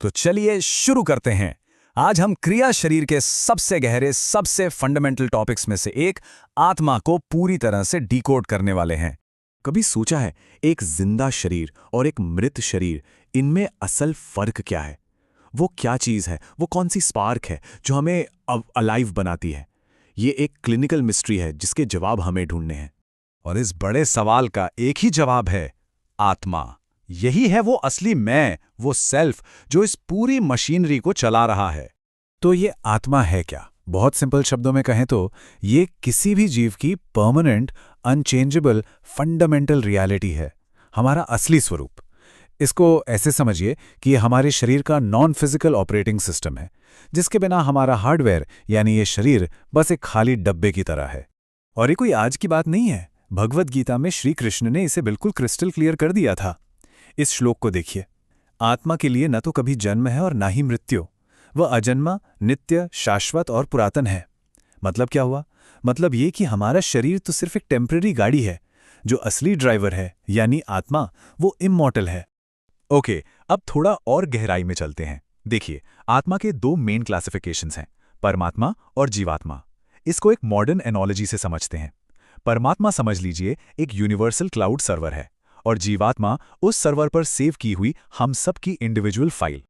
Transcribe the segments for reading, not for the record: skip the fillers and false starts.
तो चलिए शुरू करते हैं। आज हम क्रिया शरीर के सबसे गहरे, सबसे फंडामेंटल टॉपिक्स में से एक आत्मा को पूरी तरह से डिकोड करने वाले हैं। कभी सोचा है एक जिंदा शरीर और एक मृत शरीर, इनमें असल फर्क क्या है? वो क्या चीज है, वो कौन सी स्पार्क है जो हमें अब अलाइव बनाती है? ये एक क्लिनिकल मिस्ट्री है जिसके जवाब हमें ढूंढने हैं। और इस बड़े सवाल का एक ही जवाब है, आत्मा। यही है वो असली मैं, वो सेल्फ जो इस पूरी मशीनरी को चला रहा है। तो ये आत्मा है क्या? बहुत सिंपल शब्दों में कहें तो ये किसी भी जीव की परमानेंट, अनचेंजेबल, फंडामेंटल रियलिटी है, हमारा असली स्वरूप। इसको ऐसे समझिए कि ये हमारे शरीर का नॉन फिजिकल ऑपरेटिंग सिस्टम है, जिसके बिना हमारा हार्डवेयर यानी ये शरीर बस एक खाली डब्बे की तरह है। और ये कोई आज की बात नहीं है। भगवद गीता में श्री कृष्ण ने इसे बिल्कुल क्रिस्टल क्लियर कर दिया था। इस श्लोक को देखिए। आत्मा के लिए न तो कभी जन्म है और ना ही मृत्यु। वह अजन्मा, नित्य, शाश्वत और पुरातन है। मतलब क्या हुआ? मतलब ये कि हमारा शरीर तो सिर्फ एक टेम्परेरी गाड़ी है। जो असली ड्राइवर है यानी आत्मा, वो इमॉर्टल है। ओके, अब थोड़ा और गहराई में चलते हैं। देखिए, आत्मा के दो मेन क्लासिफिकेशंस हैं, परमात्मा और जीवात्मा। इसको एक मॉडर्न एनोलॉजी से समझते हैं। परमात्मा समझ लीजिए एक यूनिवर्सल क्लाउड सर्वर है, और जीवात्मा उस सर्वर पर सेव की हुई हम सब की इंडिविजुअल फाइल।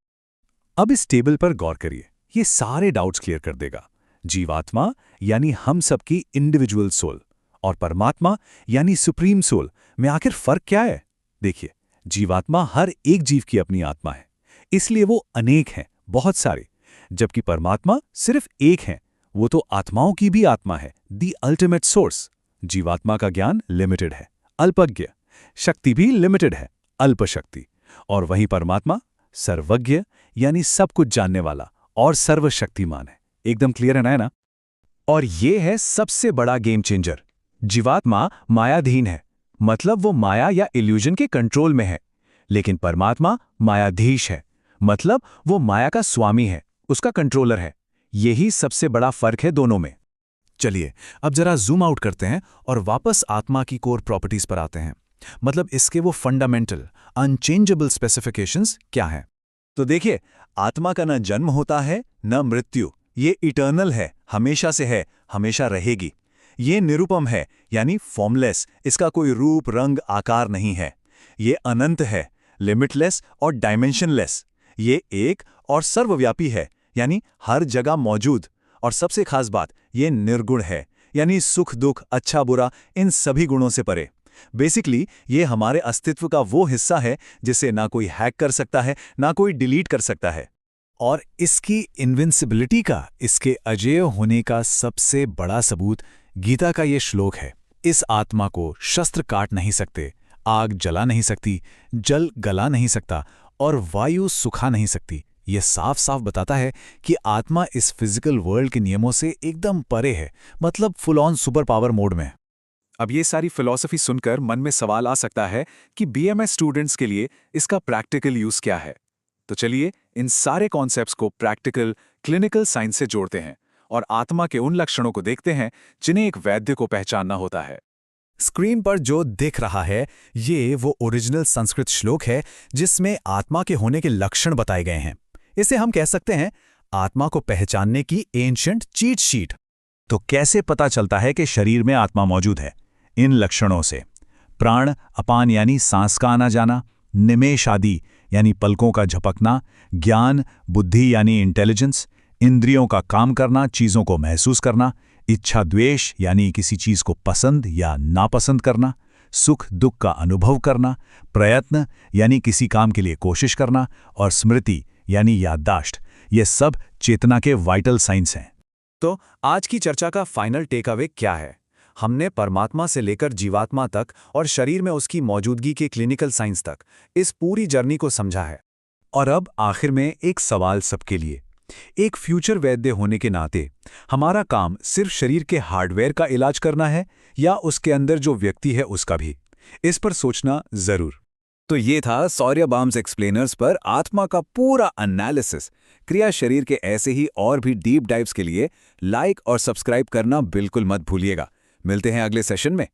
अब इस टेबल पर गौर करिए, ये सारे डाउट्स क्लियर कर देगा। जीवात्मा यानी हम सब की इंडिविजुअल सोल, और परमात्मा यानी सुप्रीम सोल में आखिर फर्क क्या है? देखिए, जीवात्मा हर एक जीव की अपनी आत्मा है, इसलिए वो अनेक हैं, बहुत सारे। जबकि परमात्मा सिर्फ एक है, वो तो आत्माओं की भी आत्मा है, दी अल्टीमेट सोर्स। जीवात्मा का ज्ञान लिमिटेड है, अल्पज्ञ। शक्ति भी लिमिटेड है, अल्प शक्ति। और वहीं परमात्मा सर्वज्ञ यानी सब कुछ जानने वाला और सर्वशक्तिमान है। एकदम क्लियर है ना? और ये है सबसे बड़ा गेम चेंजर। जीवात्मा मायाधीन है, मतलब वो माया या इल्यूजन के कंट्रोल में है। लेकिन परमात्मा मायाधीश है, मतलब वो माया का स्वामी है, उसका कंट्रोलर है। यही सबसे बड़ा फर्क है दोनों में। चलिए अब जरा जूम आउट करते हैं और वापस आत्मा की कोर प्रॉपर्टीज पर आते हैं। मतलब इसके वो फंडामेंटल, अनचेंजेबल स्पेसिफिकेशंस क्या हैं? तो देखिए, आत्मा का न जन्म होता है न मृत्यु। ये इटर्नल है, हमेशा से है, हमेशा रहेगी। ये निरुपम है यानी फॉर्मलेस, इसका कोई रूप, रंग, आकार नहीं है। ये अनंत है, लिमिटलेस और डायमेंशनलेस। ये एक और सर्वव्यापी है, यानी हर जगह मौजूद। और सबसे खास बात, ये निर्गुण है, यानी सुख दुख, अच्छा बुरा, इन सभी गुणों से परे। बेसिकली ये हमारे अस्तित्व का वो हिस्सा है जिसे ना कोई हैक कर सकता है, ना कोई डिलीट कर सकता है। और इसकी इनविंसिबिलिटी का, इसके अजेय होने का सबसे बड़ा सबूत गीता का ये श्लोक है। इस आत्मा को शस्त्र काट नहीं सकते, आग जला नहीं सकती, जल गला नहीं सकता और वायु सुखा नहीं सकती। ये साफ साफ बताता है कि आत्मा इस फिजिकल वर्ल्ड के नियमों से एकदम परे है, मतलब full on super power mode में। अब ये सारी फिलॉसफी सुनकर मन में सवाल आ सकता है कि बीएमएस स्टूडेंट्स के लिए इसका प्रैक्टिकल यूज क्या है? तो चलिए इन सारे कॉन्सेप्ट्स को प्रैक्टिकल, क्लिनिकल साइंस से जोड़ते हैं और आत्मा के उन लक्षणों को देखते हैं जिन्हें एक वैद्य को पहचानना होता है। स्क्रीन पर जो दिख रहा है ये वो ओरिजिनल संस्कृत श्लोक है जिसमें आत्मा के होने के लक्षण बताए गए हैं। इसे हम कह सकते हैं आत्मा को पहचानने की एंशिएंट चीट शीट। तो कैसे पता चलता है कि शरीर में आत्मा मौजूद है? इन लक्षणों से। प्राण, अपान यानी सांस का आना जाना, निमेष आदि यानी पलकों का झपकना, ज्ञान, बुद्धि यानी इंटेलिजेंस, इंद्रियों का काम करना, चीज़ों को महसूस करना, इच्छा द्वेष यानी किसी चीज़ को पसंद या नापसंद करना, सुख दुख का अनुभव करना, प्रयत्न यानी किसी काम के लिए कोशिश करना, और स्मृति यानी याददाश्त। ये सब चेतना के वाइटल साइंस हैं। तो आज की चर्चा का फाइनल टेक अवे क्या है? हमने परमात्मा से लेकर जीवात्मा तक और शरीर में उसकी मौजूदगी के क्लिनिकल साइंस तक इस पूरी जर्नी को समझा है। और अब आखिर में एक सवाल सबके लिए। एक फ्यूचर वैद्य होने के नाते हमारा काम सिर्फ शरीर के हार्डवेयर का इलाज करना है या उसके अंदर जो व्यक्ति है उसका भी? इस पर सोचना जरूर। तो ये था सौर्यबाम्स एक्सप्लेनर्स पर आत्मा का पूरा एनालिसिस। क्रिया शरीर के ऐसे ही और भी डीप डाइव्स के लिए लाइक और सब्सक्राइब करना बिल्कुल मत भूलिएगा। मिलते हैं अगले सेशन में।